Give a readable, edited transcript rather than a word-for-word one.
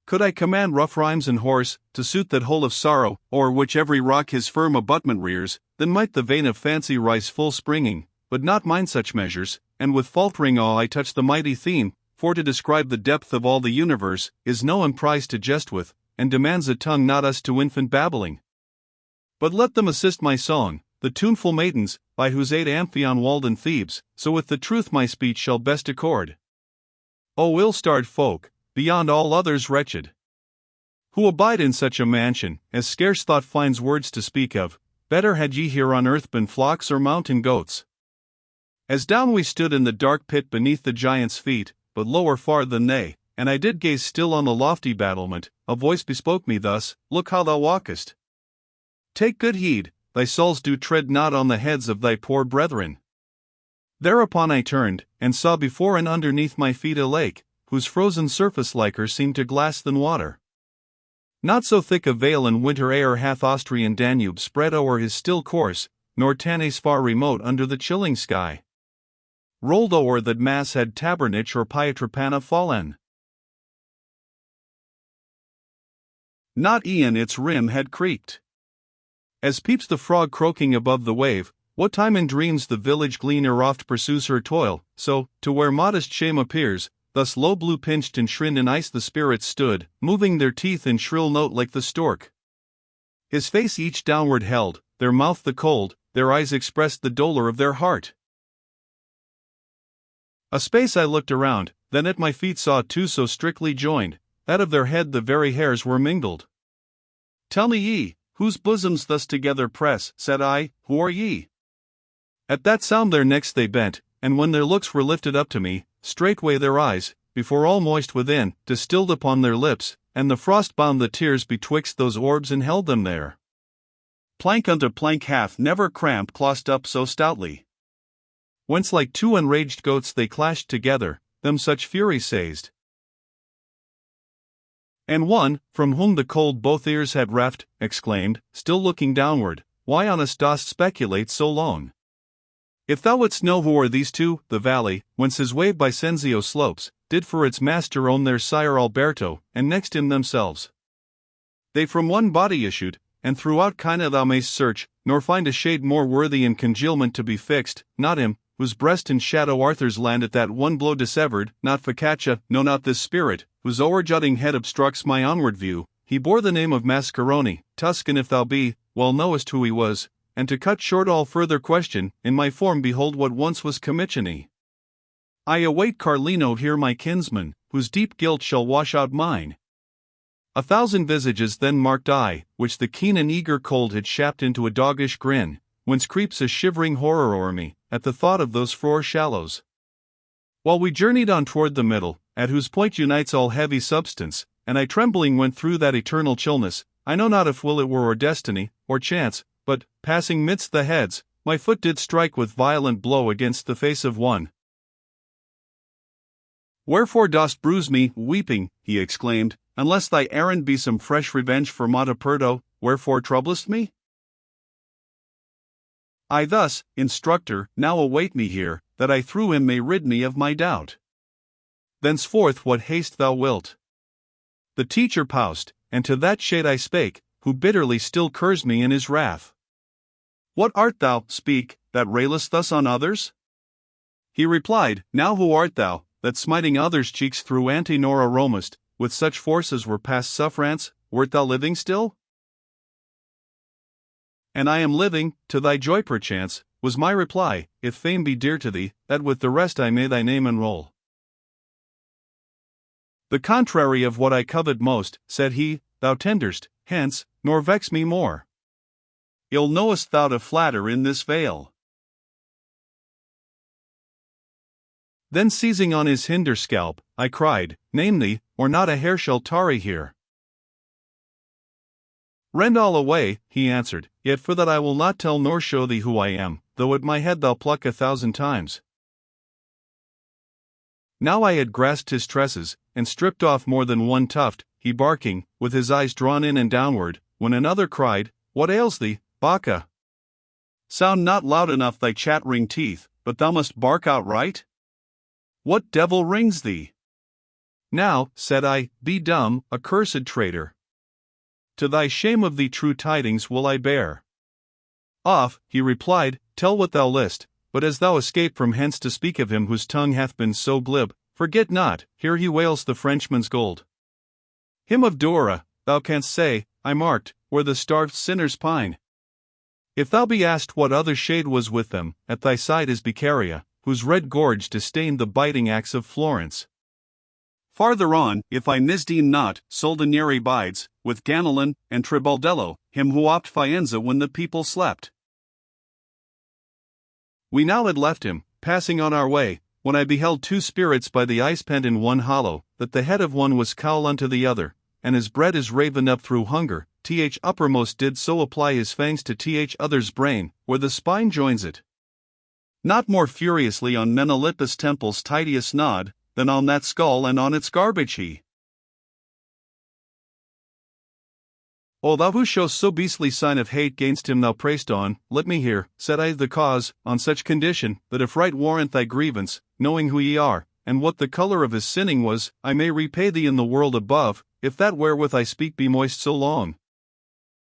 Could I command rough rhymes and horse, to suit that whole of sorrow, or which every rock his firm abutment rears, then might the vein of fancy rise full springing, but not mine such measures, and with faltering awe I touch the mighty theme, for to describe the depth of all the universe, is no emprise to jest with, and demands a tongue not us to infant babbling. But let them assist my song, the tuneful maidens, by whose aid Amphion walled in Thebes, so with the truth my speech shall best accord. O ill-starred folk, beyond all others wretched, who abide in such a mansion, as scarce thought finds words to speak of, better had ye here on earth been flocks or mountain goats. As down we stood in the dark pit beneath the giants' feet, but lower far than they, and I did gaze still on the lofty battlement, a voice bespoke me thus, Look how thou walkest. Take good heed, thy soles do tread not on the heads of thy poor brethren. Thereupon I turned, and saw before and underneath my feet a lake, whose frozen surface liker seemed to glass than water. Not so thick a veil in winter air hath Austrian Danube spread o'er his still course, nor Tanais far remote under the chilling sky rolled o'er that mass had Tabernich or Pietrapana fallen. Not e'en its rim had creaked. As peeps the frog croaking above the wave, what time in dreams the village gleaner oft pursues her toil, so, to where modest shame appears, thus low blue pinched and shrinned in ice the spirits stood, moving their teeth in shrill note like the stork. His face each downward held, their mouth the cold, their eyes expressed the dolour of their heart. A space I looked around, then at my feet saw two so strictly joined, that of their head the very hairs were mingled. Tell me ye, whose bosoms thus together press, said I, who are ye? At that sound their necks they bent, and when their looks were lifted up to me, straightway their eyes, before all moist within, distilled upon their lips, and the frost bound the tears betwixt those orbs and held them there. Plank unto plank hath never cramp clossed up so stoutly. Whence like two enraged goats they clashed together, them such fury seized. And one, from whom the cold both ears had reft, exclaimed, still looking downward, Why on us dost speculate so long? If thou wouldst know who are these two, the valley, whence his wave by Senzio slopes, did for its master own their sire Alberto, and next him themselves. They from one body issued, and throughout China thou mayst search, nor find a shade more worthy in congealment to be fixed, not him, whose breast in shadow Arthur's land at that one blow dissevered, not Focaccia, no not this spirit, whose o'er-jutting head obstructs my onward view. He bore the name of Mascaroni, Tuscan if thou be, well knowest who he was, and to cut short all further question, in my form behold what once was Comichini. I await Carlino here my kinsman, whose deep guilt shall wash out mine. 1,000 visages then marked I, which the keen and eager cold had shapt into a doggish grin, whence creeps a shivering horror o'er me, at the thought of those frore shallows. While we journeyed on toward the middle, at whose point unites all heavy substance, and I trembling went through that eternal chillness, I know not if will it were or destiny, or chance, but, passing midst the heads, my foot did strike with violent blow against the face of one. Wherefore dost bruise me, weeping, he exclaimed, unless thy errand be some fresh revenge for Monteperto, wherefore troublest me? I thus, instructor, now await me here, that I through him may rid me of my doubt. Thenceforth what haste thou wilt. The teacher paused, and to that shade I spake, who bitterly still curs me in his wrath. What art thou, speak, that railest thus on others? He replied, Now who art thou, that smiting others' cheeks through Antenora roamest, with such force as were past sufferance, wert thou living still? And I am living, to thy joy perchance, was my reply, if fame be dear to thee, that with the rest I may thy name enroll. The contrary of what I covet most, said he, thou tenderest, hence, nor vex me more. Ill knowest thou to flatter in this vale. Then seizing on his hinder scalp, I cried, Name thee, or not a hair shall tarry here. Rend all away, he answered, yet for that I will not tell nor show thee who I am, though at my head thou pluck 1,000 times. Now I had grasped his tresses, and stripped off more than one tuft, he barking, with his eyes drawn in and downward, when another cried, What ails thee, Bacca? Sound not loud enough thy chattering teeth, but thou must bark outright? What devil rings thee? Now, said I, be dumb, accursed traitor. To thy shame of thee true tidings will I bear. Off, he replied, tell what thou list, but as thou escape from hence to speak of him whose tongue hath been so glib, forget not, here he wails the Frenchman's gold. Him of Dora, thou canst say, I marked, where the starved sinners pine. If thou be asked what other shade was with them, at thy side is Beccaria, whose red gorge disdained the biting axe of Florence. Farther on, if I misdeem not, Soldinieri bides, with Ganelon and Tribaldello, him who opt Faenza when the people slept. We now had left him, passing on our way, when I beheld two spirits by the ice pent in one hollow, that the head of one was cowl unto the other, and his bread is raven up through hunger, th uppermost did so apply his fangs to th other's brain, where the spine joins it. Not more furiously on Menalippus' temples Titius gnawed, than on that skull and on its garbage he. O thou who show'st so beastly sign of hate gainst him thou pray'st on, let me hear, said I, the cause, on such condition, that if right warrant thy grievance, knowing who ye are, and what the colour of his sinning was, I may repay thee in the world above, if that wherewith I speak be moist so long.